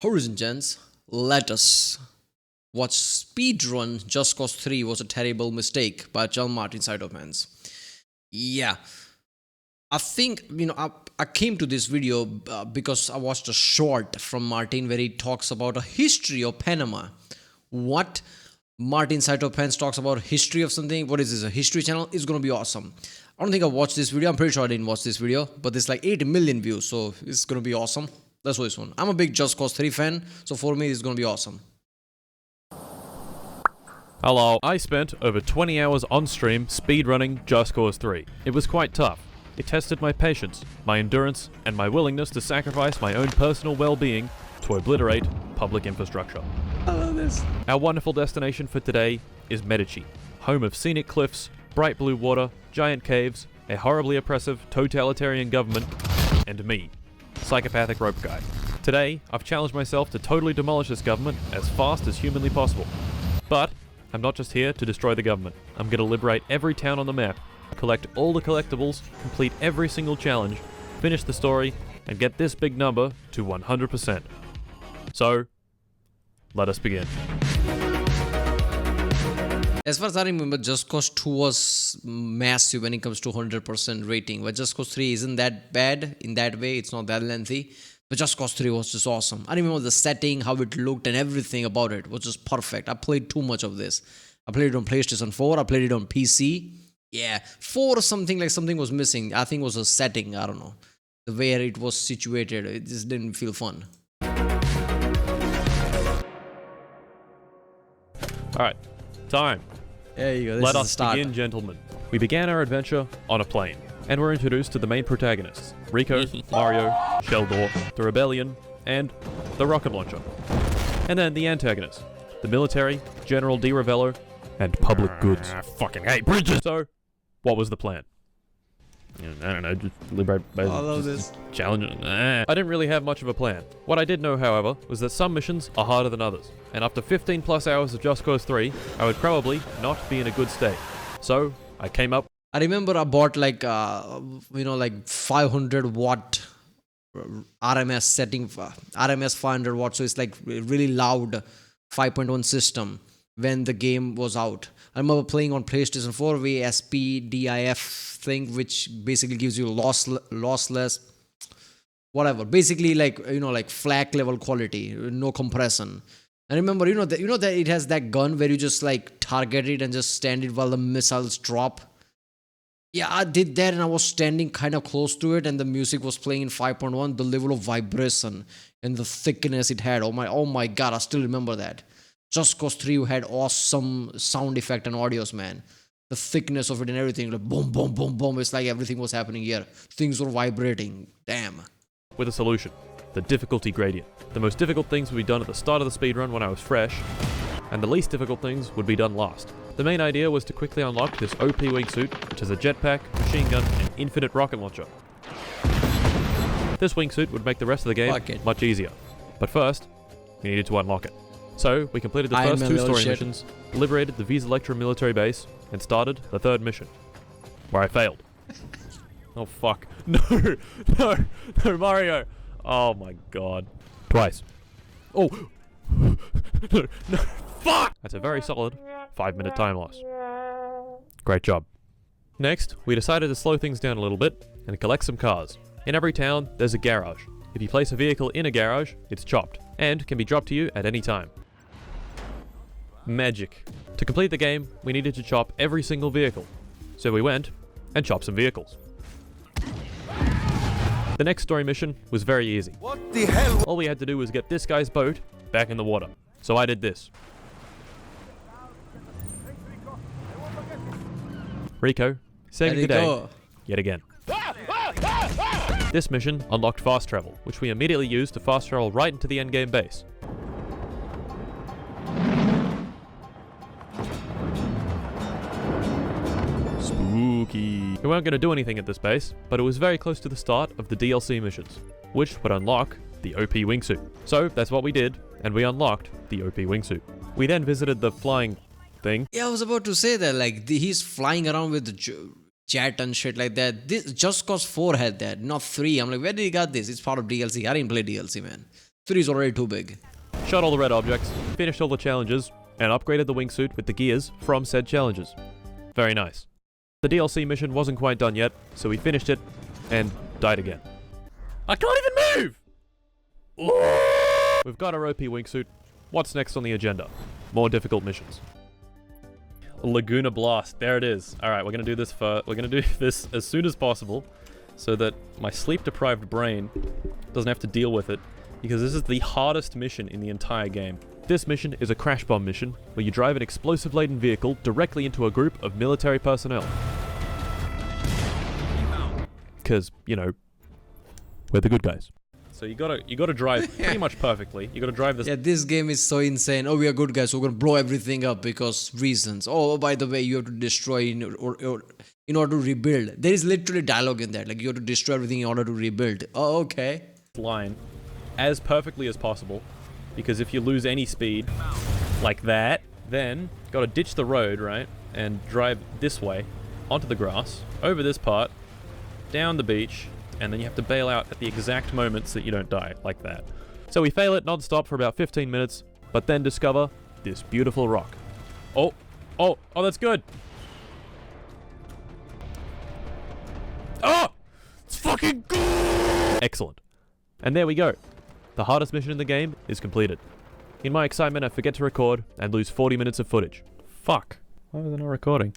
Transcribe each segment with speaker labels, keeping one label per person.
Speaker 1: Horizon gents, let us watch Speedrun Just Cause 3 was a terrible mistake by martincitopants. Yeah, I think, I came to this video because I watched a short from Martin where he talks about a history of Panama. What? martincitopants talks about history of something. What is this, a history channel? It's gonna be awesome. I don't think I watched this video. I'm pretty sure I didn't watch this video, but there's like 80 million views, so it's gonna be awesome. Let's watch this one. I'm a big Just Cause 3 fan, so for me it's gonna be awesome.
Speaker 2: Hello. I spent over 20 hours on stream speedrunning Just Cause 3. It was quite tough. It tested my patience, my endurance, and my willingness to sacrifice my own personal well-being to obliterate public infrastructure.
Speaker 1: I love this.
Speaker 2: Our wonderful destination for today is Medici, home of scenic cliffs, bright blue water, giant caves, a horribly oppressive totalitarian government, and me, psychopathic rope guy. Today, I've challenged myself to totally demolish this government as fast as humanly possible. But I'm not just here to destroy the government. I'm going to liberate every town on the map, collect all the collectibles, complete every single challenge, finish the story, and get this big number to 100%. So, let us begin.
Speaker 1: As far as I remember, Just Cause 2 was massive when it comes to 100% rating, but Just Cause 3 isn't that bad in that way. It's not that lengthy, but Just Cause 3 was just awesome. I remember the setting, how it looked, and everything about it was just perfect. I played too much of this. I played it on PlayStation 4, I played it on PC. Yeah, 4 or something, like something was missing. I think it was a setting, I don't know. The way it was situated, it just didn't feel fun.
Speaker 2: Alright, time.
Speaker 1: There you go,
Speaker 2: Let us begin, gentlemen. We began our adventure on a plane, and were introduced to the main protagonists, Rico, Mario, Sheldor, the Rebellion, and the rocket launcher. And then the antagonists, the military, General Di Ravello, and public goods.
Speaker 3: I fucking hate bridges.
Speaker 2: So, what was the plan? I don't know, just liberate...
Speaker 1: I love this.
Speaker 2: Challenge. I didn't really have much of a plan. What I did know, however, was that some missions are harder than others. And after 15 plus hours of Just Cause 3, I would probably not be in a good state. So, I came up...
Speaker 1: I remember I bought like 500 watt RMS setting, RMS 500 watts, so it's like really loud 5.1 system when the game was out. I remember playing on PlayStation 4 with SPDIF thing, which basically gives you lossless, whatever. Basically, like FLAC level quality, no compression. I remember, that it has that gun where you just like target it and just stand it while the missiles drop. Yeah, I did that, and I was standing kind of close to it, and the music was playing in 5.1. The level of vibration and the thickness it had. Oh my god, I still remember that. Just Cause 3 had awesome sound effect and audios, man. The thickness of it and everything, like boom, boom, boom, boom. It's like everything was happening here. Things were vibrating. Damn.
Speaker 2: with a solution, the difficulty gradient. The most difficult things would be done at the start of the speedrun when I was fresh, and the least difficult things would be done last. The main idea was to quickly unlock this OP wingsuit, which has a jetpack, machine gun, and infinite rocket launcher. This wingsuit would make the rest of the game much easier. But first, we needed to unlock it. So, we completed the first two story missions, liberated the Visa Electra military base, and started the third mission, where I failed. Oh fuck. No! No! No, Mario! Oh my god. Twice. Oh! No! No! Fuck! That's a very solid 5-minute time loss. Great job. Next, we decided to slow things down a little bit and collect some cars. In every town, there's a garage. If you place a vehicle in a garage, it's chopped, and can be dropped to you at any time. Magic. To complete the game, we needed to chop every single vehicle. So we went and chopped some vehicles. The next story mission was very easy.
Speaker 3: What the hell?
Speaker 2: All we had to do was get this guy's boat back in the water. So I did this. Rico, saving the day, yet again. This mission unlocked fast travel, which we immediately used to fast travel right into the endgame base. Spooky. We weren't going to do anything at this base, but it was very close to the start of the DLC missions, which would unlock the OP wingsuit. So that's what we did, and we unlocked the OP wingsuit. We then visited the flying thing.
Speaker 1: Yeah, I was about to say that, like, he's flying around with the jet and shit like that. This Just Cause 4 had that, not 3. I'm like, where did he got this? It's part of DLC. I didn't play DLC, man. 3 is already too big.
Speaker 2: Shot all the red objects, finished all the challenges, and upgraded the wingsuit with the gears from said challenges. Very nice. The DLC mission wasn't quite done yet, so we finished it and died again. I can't even move! We've got our OP wingsuit. What's next on the agenda? More difficult missions. Laguna Blast. There it is. All right, we're gonna do this as soon as possible, so that my sleep-deprived brain doesn't have to deal with it, because this is the hardest mission in the entire game. This mission is a crash bomb mission where you drive an explosive-laden vehicle directly into a group of military personnel. Because, you know, we're the good guys. So you gotta drive pretty much perfectly. You gotta drive this.
Speaker 1: Yeah, this game is so insane. Oh, we are good guys, so we're gonna blow everything up because reasons. Oh, by the way, you have to destroy in order to rebuild. There is literally dialogue in that. Like, you have to destroy everything in order to rebuild. Oh, okay.
Speaker 2: Line as perfectly as possible, because if you lose any speed like that, then you gotta ditch the road, right, and drive this way onto the grass, over this part, down the beach, and then you have to bail out at the exact moments that you don't die, like that. So we fail it non-stop for about 15 minutes, but then discover this beautiful rock. Oh, that's good. Oh, it's fucking good. Excellent. And there we go. The hardest mission in the game is completed. In my excitement, I forget to record and lose 40 minutes of footage. Fuck. Why was I not recording?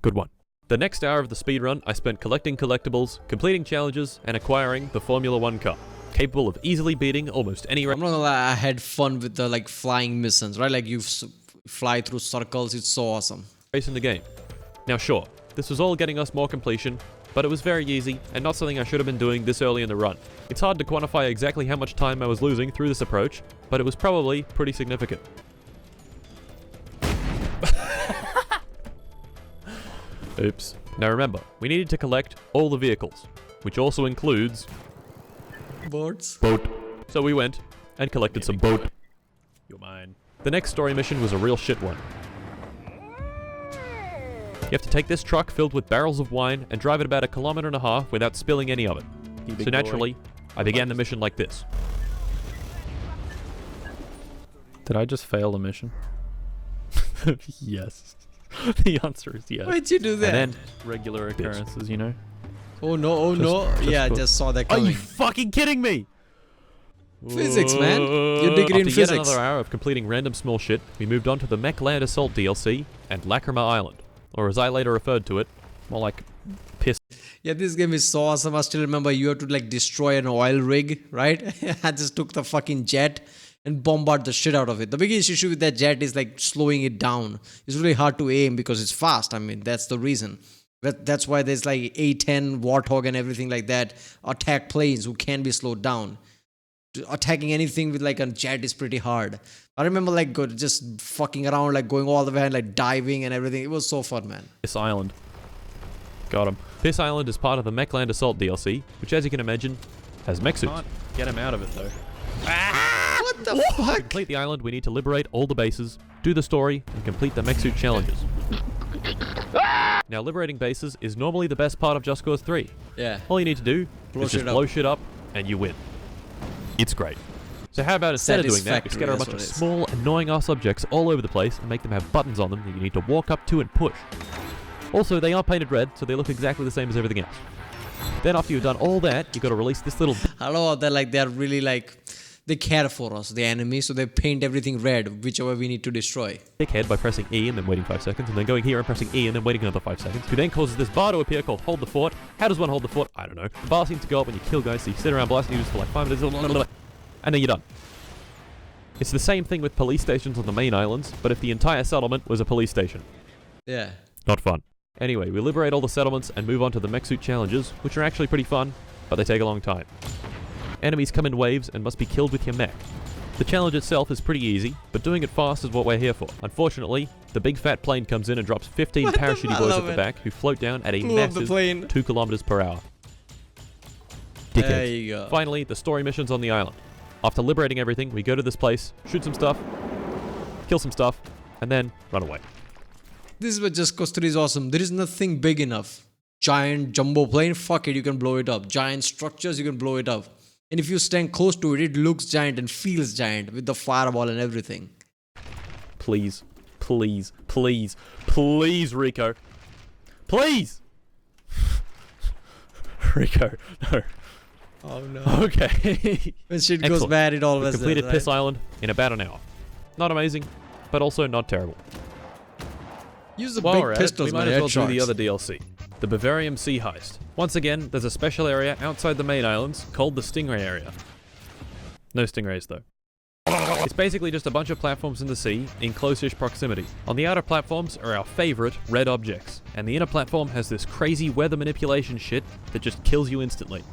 Speaker 2: Good one. The next hour of the speedrun, I spent collecting collectibles, completing challenges, and acquiring the Formula 1 car, capable of easily beating almost any...
Speaker 1: I'm not gonna lie, I had fun with the like flying missions, right? Like you fly through circles, it's so awesome.
Speaker 2: Race in the game. Now sure, this was all getting us more completion, but it was very easy and not something I should have been doing this early in the run. It's hard to quantify exactly how much time I was losing through this approach, but it was probably pretty significant. Oops. Now remember, we needed to collect all the vehicles, which also includes...
Speaker 1: Boats?
Speaker 2: Boat. So we went and collected some boat. You're mine. The next story mission was a real shit one. You have to take this truck filled with barrels of wine and drive it about 1.5 kilometers without spilling any of it. So naturally, I began the mission like this. Did I just fail the mission? Yes. The answer is yes.
Speaker 1: Why'd you do that?
Speaker 2: And then regular occurrences, you know?
Speaker 1: Oh no, yeah, I just saw that coming.
Speaker 2: Are you fucking kidding me?
Speaker 1: Physics, man. Your degree in
Speaker 2: After
Speaker 1: physics.
Speaker 2: yet another hour of completing random small shit, we moved on to the Mech Land Assault DLC and Lacrima Island. Or as I later referred to it, more like piss.
Speaker 1: Yeah, this game is so awesome. I still remember you had to like destroy an oil rig, right? I just took the fucking jet and bombard the shit out of it. The biggest issue with that jet is like slowing it down. It's really hard to aim because it's fast. I mean, that's the reason. That's why there's like A-10, Warthog and everything like that. Attack planes who can be slowed down. Attacking anything with like a jet is pretty hard. I remember like just fucking around, like going all the way and like diving and everything. It was so fun, man.
Speaker 2: This island. Got him. This island is part of the Mech Land Assault DLC, which as you can imagine, has mech suits. Can't get him out of it though.
Speaker 1: What the fuck?
Speaker 2: To complete the island, we need to liberate all the bases, do the story, and complete the mech suit challenges. Now, liberating bases is normally the best part of Just Cause 3.
Speaker 1: Yeah.
Speaker 2: All you need to do is just blow shit up, and you win. It's great. So how about instead of doing that, we scatter a bunch of small, annoying-ass objects all over the place and make them have buttons on them that you need to walk up to and push. Also, they are painted red, so they look exactly the same as everything else. Then after you've done all that, you've got to release this little...
Speaker 1: I love that, like, they're really, like... They care for us, the enemy, so they paint everything red, whichever we need to destroy.
Speaker 2: Dickhead by pressing E and then waiting 5 seconds, and then going here and pressing E and then waiting another 5 seconds, who then causes this bar to appear called Hold the Fort. How does one hold the fort? I don't know. The bar seems to go up when you kill guys, so you sit around blasting dudes for like 5 minutes, and then you're done. It's the same thing with police stations on the main islands, but if the entire settlement was a police station.
Speaker 1: Yeah.
Speaker 2: Not fun. Anyway, we liberate all the settlements and move on to the mech suit challenges, which are actually pretty fun, but they take a long time. Enemies come in waves and must be killed with your mech. The challenge itself is pretty easy, but doing it fast is what we're here for. Unfortunately, the big fat plane comes in and drops 15 parachutey boys at the back who float down at a massive 2 kilometers per hour. Dickheads.
Speaker 1: There you go.
Speaker 2: Finally, the story missions on the island. After liberating everything, we go to this place, shoot some stuff, kill some stuff, and then run away.
Speaker 1: This is what Just Cause 3 is awesome. There is nothing big enough. Giant jumbo plane, fuck it, you can blow it up. Giant structures, you can blow it up. And if you stand close to it, it looks giant and feels giant with the fireball and everything.
Speaker 2: Please, please, please, please, Rico. Please! Rico, no.
Speaker 1: Oh no.
Speaker 2: Okay.
Speaker 1: When shit goes
Speaker 2: Excellent.
Speaker 1: bad, it always
Speaker 2: We completed
Speaker 1: does, right?
Speaker 2: Piss Island in about an hour. Not amazing, but also not terrible.
Speaker 1: Use the
Speaker 2: While
Speaker 1: big
Speaker 2: we're at it,
Speaker 1: pistols,
Speaker 2: we might
Speaker 1: man,
Speaker 2: as well do the
Speaker 1: headshots.
Speaker 2: other DLC, the Bavarium Sea Heist. Once again, there's a special area outside the main islands called the Stingray area. No stingrays though. It's basically just a bunch of platforms in the sea in close-ish proximity. On the outer platforms are our favorite red objects, and the inner platform has this crazy weather manipulation shit that just kills you instantly.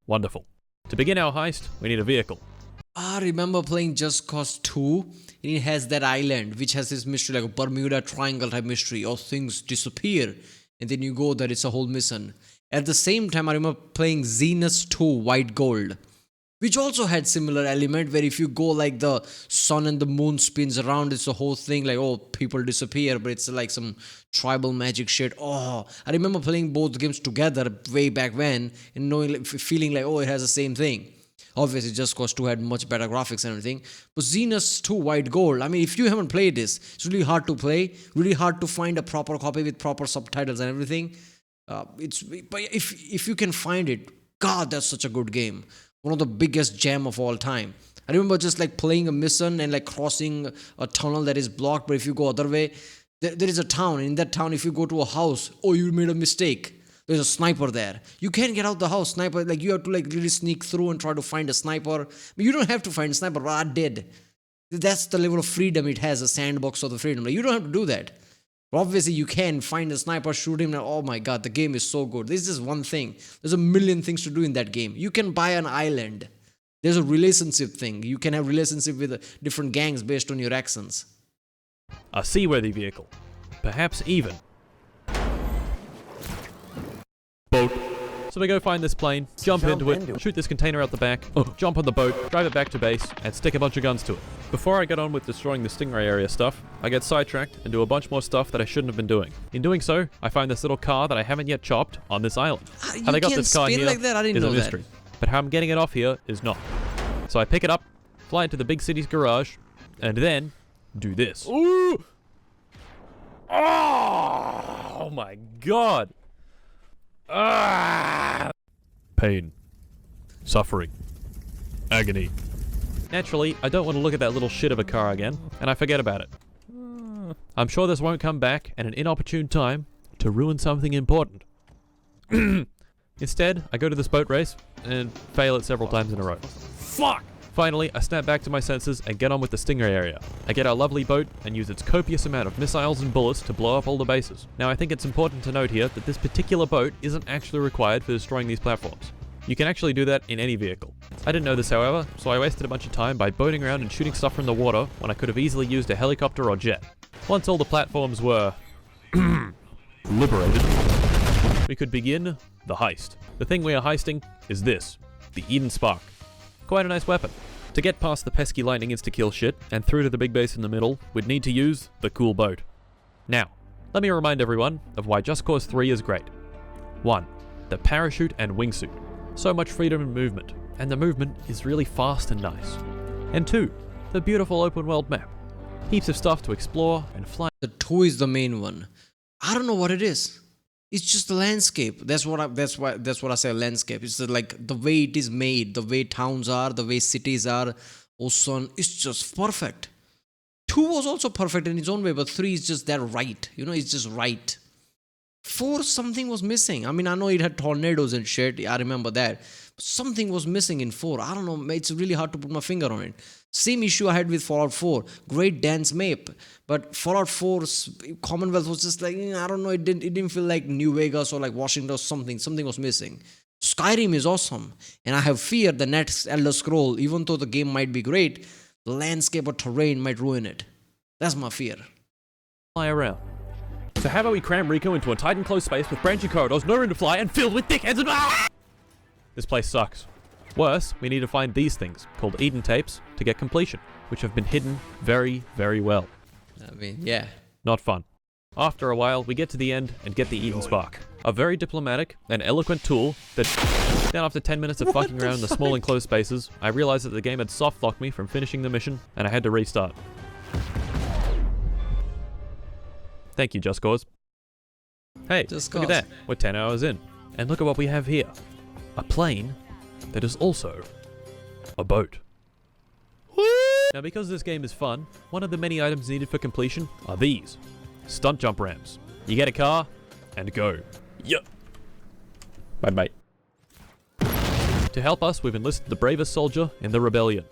Speaker 2: Wonderful. To begin our heist, we need a vehicle.
Speaker 1: I remember playing Just Cause 2, and it has that island which has this mystery, like a Bermuda Triangle type mystery, or things disappear, and then you go there, it's a whole mission. At the same time, I remember playing Xenos 2 White Gold, which also had similar element where if you go like the sun and the moon spins around, it's the whole thing like, oh, people disappear, but it's like some tribal magic shit. Oh, I remember playing both games together way back when and knowing, feeling like, oh, it has the same thing. Obviously, Just Cause 2 had much better graphics and everything. But Xenos 2 White Gold, I mean, if you haven't played this, it's really hard to play, really hard to find a proper copy with proper subtitles and everything. But if you can find it, God, that's such a good game. One of the biggest gem of all time. I remember just like playing a mission and like crossing a tunnel that is blocked, but if you go other way, there is a town. And in that town, if you go to a house, oh, you made a mistake. There's a sniper there. You can't get out the house. Sniper, like you have to like really sneak through and try to find a sniper. But you don't have to find a sniper, but I did. That's the level of freedom it has, a sandbox of the freedom. Like, you don't have to do that. But obviously, you can find a sniper, shoot him. Oh my God, the game is so good. This is just one thing. There's a million things to do in that game. You can buy an island. There's a relationship thing. You can have relationship with different gangs based on your actions.
Speaker 2: A seaworthy vehicle. Perhaps even. Boat. So we go find this plane, jump into it, shoot this container out the back, jump on the boat, drive it back to base, and stick a bunch of guns to it. Before I get on with destroying the Stingray area stuff, I get sidetracked and do a bunch more stuff that I shouldn't have been doing. In doing so, I find this little car that I haven't yet chopped on this island. How they got this car here
Speaker 1: like that? I didn't
Speaker 2: is
Speaker 1: know
Speaker 2: a mystery. But how I'm getting it off here is not. So I pick it up, fly into the big city's garage, and then do this. Ooh! Oh my God! Ah! Pain. Suffering. Agony. Naturally, I don't want to look at that little shit of a car again, and I forget about it. I'm sure this won't come back at an inopportune time to ruin something important. Instead, I go to this boat race and fail it several times in a row. Fuck! Finally, I snap back to my senses and get on with the Stingray area. I get our lovely boat and use its copious amount of missiles and bullets to blow up all the bases. Now, I think it's important to note here that this particular boat isn't actually required for destroying these platforms. You can actually do that in any vehicle. I didn't know this, however, so I wasted a bunch of time by boating around and shooting stuff from the water when I could have easily used a helicopter or jet. Once all the platforms were liberated, we could begin the heist. The thing we are heisting is this, the Eden Spark. Quite a nice weapon. To get past the pesky lightning insta-kill shit and through to the big base in the middle, we'd need to use the cool boat. Now, let me remind everyone of why Just Cause 3 is great. 1. The parachute and wingsuit. So much freedom and movement, and the movement is really fast and nice. And 2. The beautiful open world map. Heaps of stuff to explore and fly.
Speaker 1: The 2 is the main one. I don't know what it is. It's just the landscape. That's what I say, landscape. It's like the way it is made, the way towns are, the way cities are, ocean. It's just perfect. 2 was also perfect in its own way, but 3 is just that right. You know, it's just right. 4, something was missing. I mean, I know it had tornadoes and shit. I remember that. But something was missing in 4. I don't know. It's really hard to put my finger on it. Same issue I had with Fallout 4. Great dance map. But Fallout 4's Commonwealth was just like, I don't know. It didn't feel like New Vegas or like Washington or something. Something was missing. Skyrim is awesome. And I have fear the next Elder Scroll, even though the game might be great, the landscape or terrain might ruin it. That's my fear.
Speaker 2: Fly around. So how about we cram Rico into a tight enclosed space with branching corridors, no room to fly, and filled with dickheads and This place sucks. Worse, we need to find these things, called Eden Tapes, to get completion, which have been hidden very, very well.
Speaker 1: I mean, yeah.
Speaker 2: Not fun. After a while, we get to the end and get the Eden Spark. A very diplomatic and eloquent tool that... Then after 10 minutes of fucking around in the small enclosed spaces, I realized that the game had soft-locked me from finishing the mission, and I had to restart. Thank you, Just Cause. Hey, look at that. We're 10 hours in. And look at what we have here. A plane that is also a boat. Now, because this game is fun, one of the many items needed for completion are these. Stunt jump ramps. You get a car, and go. Yup. Bye-bye. To help us, we've enlisted the bravest soldier in the rebellion.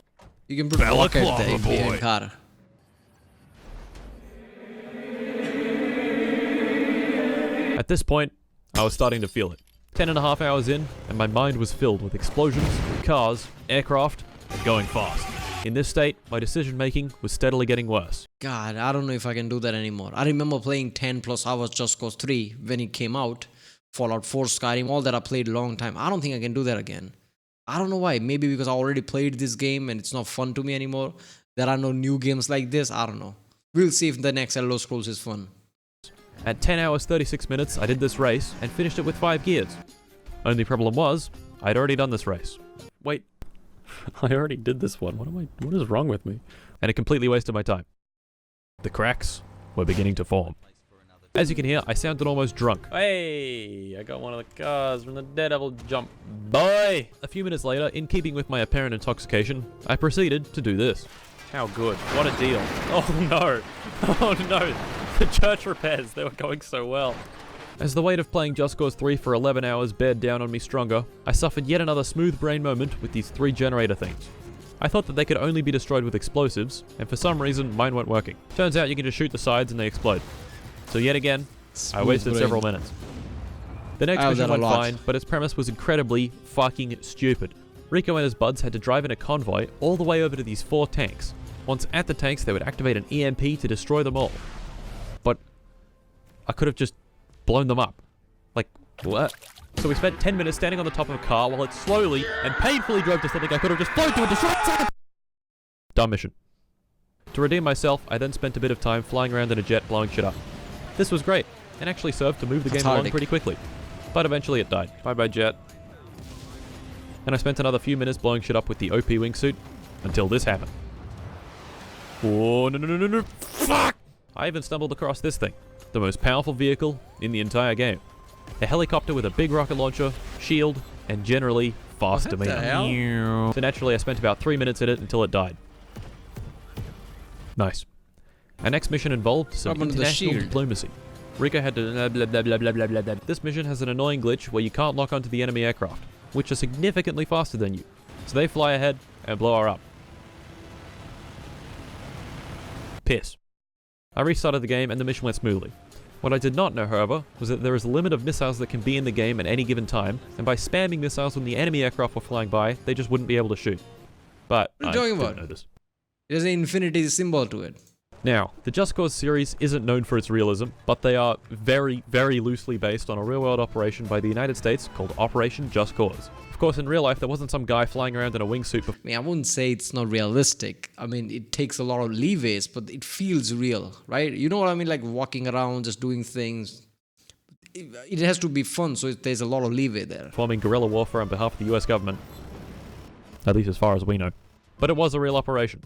Speaker 1: You can put a rocket there in car.
Speaker 2: At this point, I was starting to feel it. 10.5 hours in, and my mind was filled with explosions, cars, aircraft, and going fast. In this state, my decision making was steadily getting worse.
Speaker 1: God, I don't know if I can do that anymore. I remember playing 10 plus hours Just Cause 3 when it came out. Fallout 4, Skyrim, all that I played a long time. I don't think I can do that again. I don't know why. Maybe because I already played this game and it's not fun to me anymore. There are no new games like this. I don't know. We'll see if the next Elder Scrolls is fun.
Speaker 2: At 10 hours 36 minutes, I did this race and finished it with 5 gears. Only problem was, I'd already done this race. Wait, I already did this one. What is wrong with me? And it completely wasted my time. The cracks were beginning to form. As you can hear, I sounded almost drunk. Hey, I got one of the cars from the Daredevil jump, boy! A few minutes later, in keeping with my apparent intoxication, I proceeded to do this. How good. What a deal. Oh no. Oh no. The church repairs, they were going so well. As the weight of playing Just Cause 3 for 11 hours bared down on me stronger, I suffered yet another smooth brain moment with these 3 generator things. I thought that they could only be destroyed with explosives, and for some reason, mine weren't working. Turns out you can just shoot the sides and they explode. So yet again, I wasted several minutes. The next mission went fine, but its premise was incredibly fucking stupid. Rico and his buds had to drive in a convoy all the way over to these 4 tanks. Once at the tanks, they would activate an EMP to destroy them all. But I could have just blown them up. Like, what? So we spent 10 minutes standing on the top of a car while it slowly and painfully drove to something I could have just flown to and destroyed. Dumb mission. To redeem myself, I then spent a bit of time flying around in a jet blowing shit up. This was great, and actually served to move the game along pretty quickly. But eventually it died. Bye-bye, jet. And I spent another few minutes blowing shit up with the OP wingsuit, until this happened. Oh, no. Fuck! I even stumbled across this thing. The most powerful vehicle in the entire game. A helicopter with a big rocket launcher, shield, and generally fast demeanor. So naturally I spent about 3 minutes in it until it died. Nice. Our next mission involved some international diplomacy. Rico had to blah blah blah blah blah blah blah. This mission has an annoying glitch where you can't lock onto the enemy aircraft, which are significantly faster than you. So they fly ahead and blow her up. Piss. I restarted the game and the mission went smoothly. What I did not know, however, was that there is a limit of missiles that can be in the game at any given time, and by spamming missiles when the enemy aircraft were flying by, they just wouldn't be able to shoot. But I didn't know this.
Speaker 1: There's an infinity symbol to it.
Speaker 2: Now, the Just Cause series isn't known for its realism, but they are very, very loosely based on a real-world operation by the United States called Operation Just Cause. Of course, in real life, there wasn't some guy flying around in a wingsuit.
Speaker 1: I mean, I wouldn't say it's not realistic. I mean, it takes a lot of leeways, but it feels real, right? You know what I mean? Like walking around, just doing things. It has to be fun, so there's a lot of leeway there.
Speaker 2: Performing guerrilla warfare on behalf of the US government. At least as far as we know. But it was a real operation.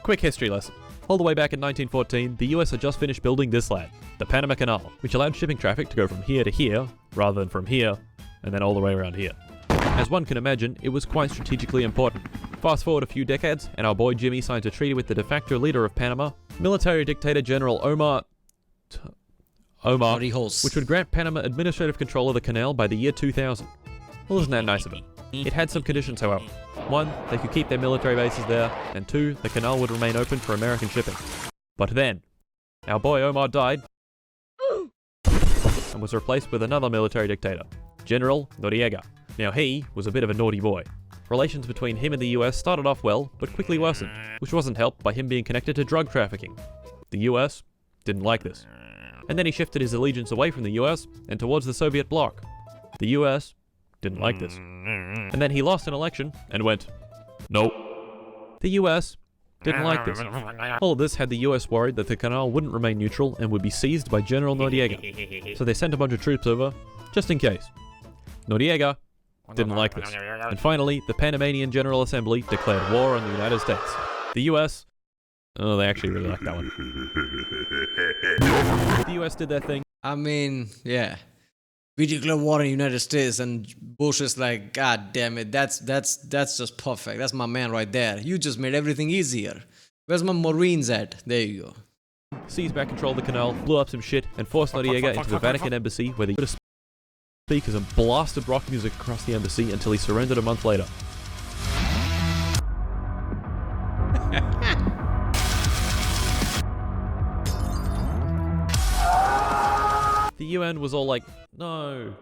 Speaker 2: Quick history lesson. All the way back in 1914, the US had just finished building this lad, the Panama Canal, which allowed shipping traffic to go from here to here, rather than from here, and then all the way around here. As one can imagine, it was quite strategically important. Fast forward a few decades, and our boy Jimmy signed a treaty with the de facto leader of Panama, military dictator General Omar, which would grant Panama administrative control of the canal by the year 2000. Well, isn't that nice of it? It had some conditions, however. 1, they could keep their military bases there, and 2, the canal would remain open for American shipping. But then, our boy Omar died, and was replaced with another military dictator, General Noriega. Now he was a bit of a naughty boy. Relations between him and the US started off well, but quickly worsened, which wasn't helped by him being connected to drug trafficking. The US didn't like this. And then he shifted his allegiance away from the US and towards the Soviet bloc. The US didn't like this. And then he lost an election and went, nope. The US didn't like this. All of this had the US worried that the canal wouldn't remain neutral and would be seized by General Noriega. So they sent a bunch of troops over, just in case. Noriega didn't like this. And finally, the Panamanian General Assembly declared war on the United States. The US, oh, they actually really liked that one. The US did their thing.
Speaker 1: I mean, yeah. We declare war on the United States, and Bush is like, God damn it, that's just perfect. That's my man right there. You just made everything easier. Where's my Marines at? There you go.
Speaker 2: Seized back control of the canal, blew up some shit, and forced Noriega into the Vatican embassy, where they put speakers and blasted rock music across the embassy until he surrendered a month later. The UN was all like, no,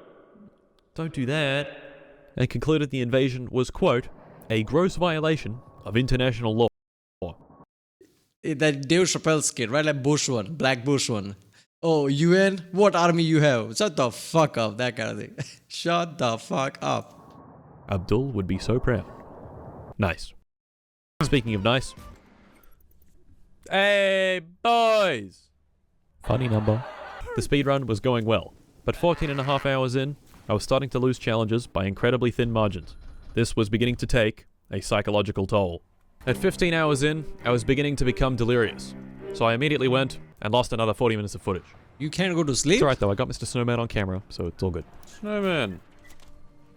Speaker 2: don't do that, and concluded the invasion was, quote, a gross violation of international law.
Speaker 1: That Dave Chappelle skit, right? Like Bush one, Black Bush one. Oh, UN? What army you have? Shut the fuck up, that kind of thing. Shut the fuck up.
Speaker 2: Abdul would be so proud. Nice. Speaking of nice. Hey, boys! Funny number. The speedrun was going well, but 14.5 hours in, I was starting to lose challenges by incredibly thin margins. This was beginning to take a psychological toll. At 15 hours in, I was beginning to become delirious, so I immediately went and lost another 40 minutes of footage.
Speaker 1: You can't go to sleep?
Speaker 2: It's alright though, I got Mr. Snowman on camera, so it's all good. Snowman!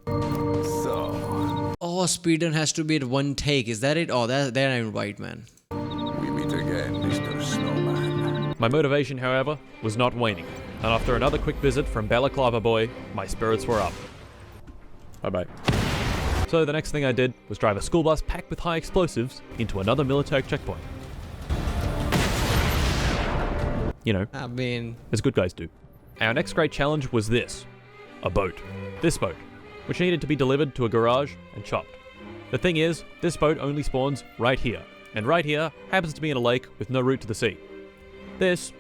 Speaker 3: So,
Speaker 1: Oh, speedrun has to be at one take. Is that it? Oh, that ain't right, man.
Speaker 3: we meet again, Mr. Snowman.
Speaker 2: My motivation, however, was not waning, and after another quick visit from Balaclava Boy, my spirits were up. Bye-bye. So the next thing I did was drive a school bus packed with high explosives into another military checkpoint. You know,
Speaker 1: I mean,
Speaker 2: as good guys do. Our next great challenge was this. A boat. This boat, which needed to be delivered to a garage and chopped. The thing is, this boat only spawns right here, and right here happens to be in a lake with no route to the sea. This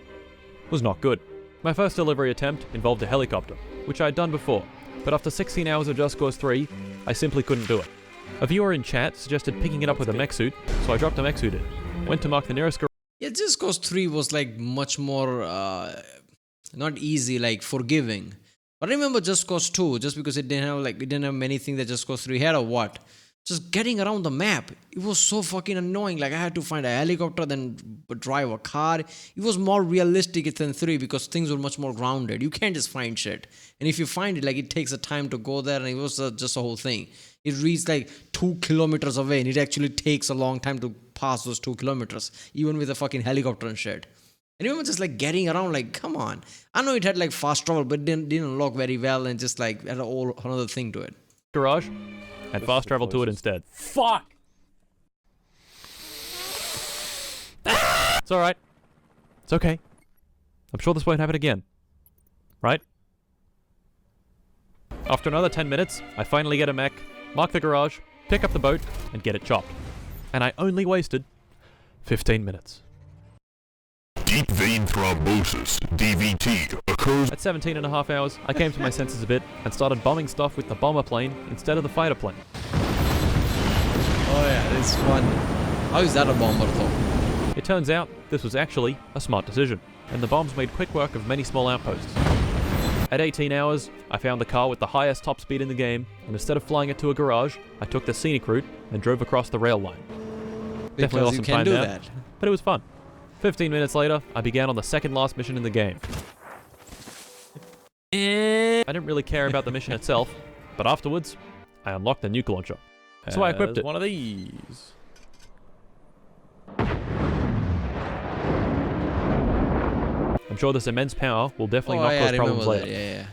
Speaker 2: was not good. My first delivery attempt involved a helicopter, which I had done before, but after 16 hours of Just Cause 3, I simply couldn't do it. A viewer in chat suggested picking it up with a mech suit, so I dropped a mech suit in, went to mark the nearest garage.
Speaker 1: yeah, Just Cause 3 was like much more, not easy, like forgiving. But I remember Just Cause 2, just because it didn't have many things that Just Cause 3 had or what. Just getting around the map, it was so fucking annoying. Like I had to find a helicopter, then drive a car. It was more realistic than 3 because things were much more grounded. You can't just find shit. And if you find it, like it takes a time to go there, and it was just a whole thing. It reached like 2 kilometers away, and it actually takes a long time to pass those 2 kilometers, even with a fucking helicopter and shit. And even just like getting around, like, come on. I know it had like fast travel, but didn't unlock very well, and just like had a whole another thing to it.
Speaker 2: Garage and fast travel to it instead. Fuck! It's alright. It's okay. I'm sure this won't happen again. Right? After another 10 minutes, I finally get a mech, mark the garage, pick up the boat, and get it chopped. And I only wasted 15 minutes.
Speaker 3: Deep vein thrombosis, DVT, occurs.
Speaker 2: At 17.5 hours, I came to my senses a bit and started bombing stuff with the bomber plane instead of the fighter plane.
Speaker 1: Oh yeah, it's fun. How is that a bomber though?
Speaker 2: It turns out this was actually a smart decision, and the bombs made quick work of many small outposts. At 18 hours, I found the car with the highest top speed in the game, and instead of flying it to a garage, I took the scenic route and drove across the rail line. Definitely lost some time there, but it was fun. 15 minutes later, I began on the second last mission in the game. I didn't really care about the mission itself, but afterwards, I unlocked the nuke launcher. So I equipped it. One of these. I'm sure this immense power will definitely not cause problems later.
Speaker 1: Yeah.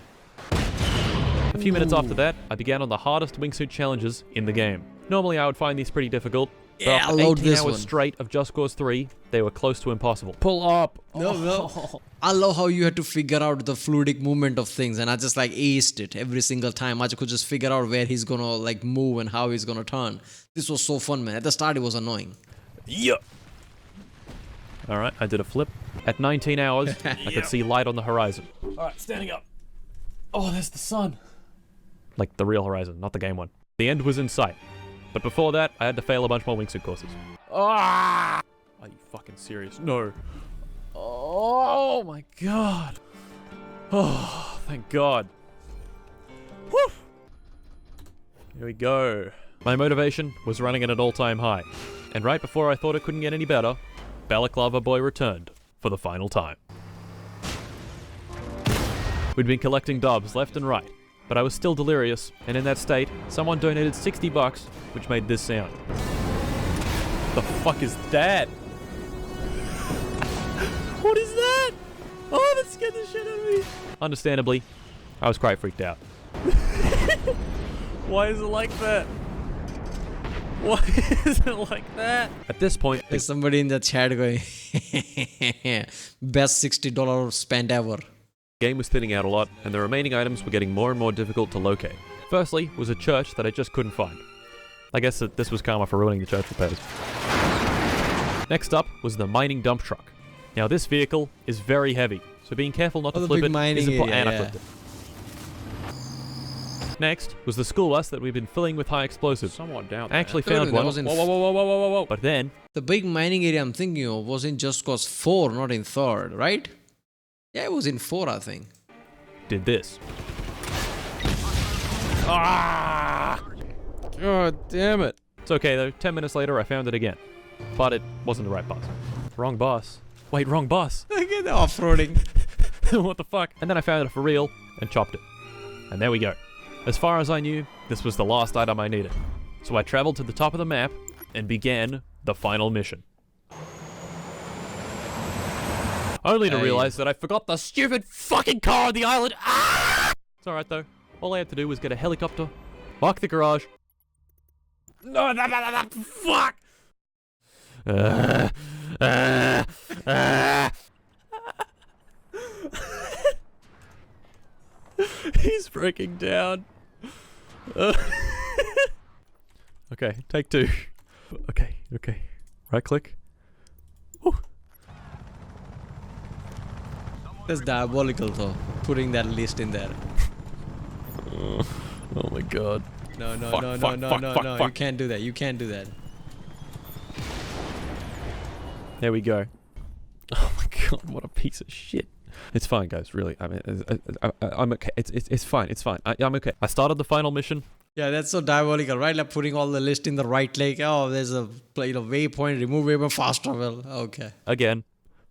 Speaker 2: A few minutes after that, I began on the hardest wingsuit challenges in the game. Normally I would find these pretty difficult, but after 18 hours straight of Just Cause 3, they were close to impossible. Pull up!
Speaker 1: No. I love how you had to figure out the fluidic movement of things, and I just like aced it every single time. I could just figure out where he's gonna like move and how he's gonna turn. This was so fun, man. At the start it was annoying.
Speaker 2: Yeah. Alright, I did a flip. At 19 hours, I could see light on the horizon. Alright, standing up. Oh, there's the sun. Like the real horizon, not the game one. The end was in sight. But before that, I had to fail a bunch more wingsuit courses. Ah! Are you fucking serious? No. Oh my god. Oh, thank God. Woo! Here we go. My motivation was running at an all-time high. And right before I thought it couldn't get any better, Balaclava Boy returned for the final time. We'd been collecting dubs left and right, but I was still delirious, and in that state, someone donated $60, which made this sound. The fuck is that? What is that? Oh, that scared the shit out of me. Understandably, I was quite freaked out. Why is it like that? Why is it like that? At this point,
Speaker 1: There's somebody in the chat going, best $60 spent ever.
Speaker 2: the game was thinning out a lot, and the remaining items were getting more and more difficult to locate. Firstly was a church that I just couldn't find. I guess that this was karma for ruining the church repairs. Next up was the mining dump truck. Now this vehicle is very heavy, so being careful not to flip it is important. And I flipped it. Next was the school bus that we've been filling with high explosives. Somewhat down. I actually found one. Whoa. But then
Speaker 1: the big mining area I'm thinking of was in Just Cause 4, not in 3rd, right? Yeah, it was in 4, I think.
Speaker 2: did this. Ah! God damn it. It's okay though. 10 minutes later I found it again. But it wasn't the right bus. Wrong bus. Wait, wrong bus.
Speaker 1: Look at the off-roading.
Speaker 2: What the fuck? And then I found it for real and chopped it. And there we go. As far as I knew, this was the last item I needed. So I traveled to the top of the map and began the final mission. Only to realize that I forgot the stupid fucking car on the island. Ah! It's alright though. All I had to do was get a helicopter, mark the garage. No, fuck! He's breaking down. Okay, take two. Okay. Right click. Whew.
Speaker 1: That's diabolical though, putting that list in there.
Speaker 2: Oh my god.
Speaker 1: No,
Speaker 2: Fuck.
Speaker 1: you can't do that, you can't do that.
Speaker 2: There we go. Oh my god, what a piece of shit. It's fine, guys, really. I mean, I'm okay. It's fine, I'm okay. I started the final mission.
Speaker 1: Yeah, that's so diabolical, right? Like putting all the list in the right, like, oh, there's a waypoint, remove waypoint, fast travel. Okay.
Speaker 2: Again,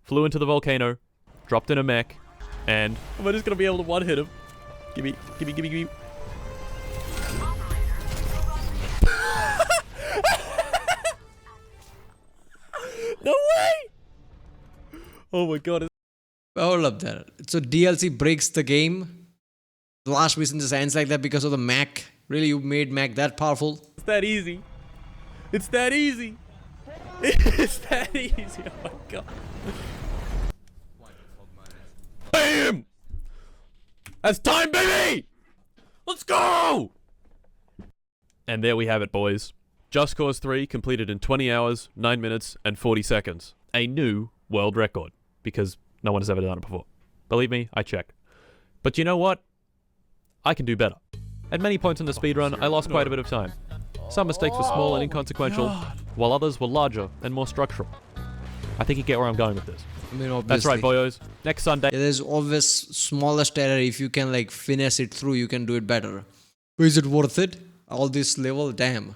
Speaker 2: flew into the volcano, dropped in a mech, and am I just gonna be able to one-hit him? Gimme. No way! Oh my god.
Speaker 1: Hold up there. So DLC breaks the game. The last mission just ends like that because of the Mech. Really, you made Mech that powerful?
Speaker 2: It's that easy. It's that easy. It's that easy. Oh my god. BAM! That's time, baby! Let's go! And there we have it, boys. Just Cause 3 completed in 20 hours, 9 minutes, and 40 seconds. A new world record. Because no one has ever done it before. Believe me, I checked. But you know what? I can do better. At many points in the speedrun, I lost quite a bit of time. Some mistakes were small and inconsequential, while others were larger and more structural. I think you get where I'm going with this.
Speaker 1: I mean, obviously.
Speaker 2: That's right, boyos. Next Sunday...
Speaker 1: Yeah, there's always smallest error. If you can like finesse it through, you can do it better. Is it worth it? All this level? Damn.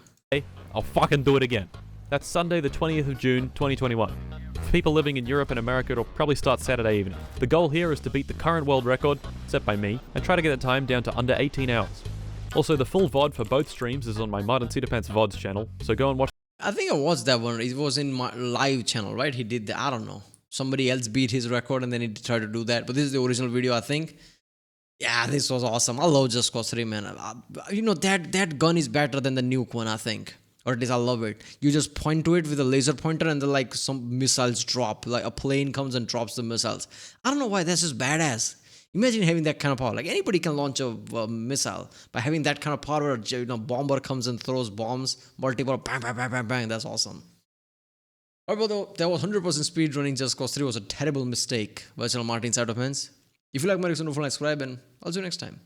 Speaker 2: I'll fucking do it again. That's Sunday the 20th of June, 2021. For people living in Europe and America, it'll probably start Saturday evening. The goal here is to beat the current world record, set by me, and try to get the time down to under 18 hours. Also, the full VOD for both streams is on my martincitopants VODs channel, so go and watch.
Speaker 1: I think I watched that one. It was in my live channel, right? He did that. I don't know. Somebody else beat his record and then he tried to do that. But this is the original video, I think. Yeah, this was awesome. I love Just Cause 3, man. You know, that gun is better than the nuke one, I think. Or at least I love it. You just point to it with a laser pointer and then like some missiles drop. Like a plane comes and drops the missiles. I don't know why, that's just badass. Imagine having that kind of power. Like anybody can launch a missile. By having that kind of power, you know, bomber comes and throws bombs. Multiple bang, bang, bang, bang, bang. That's awesome. Although there was 100% speedrunning, Just Cause 3 was a terrible mistake. Virtual Martin Cytopants. If you like my videos, don't forget to subscribe and I'll see you next time.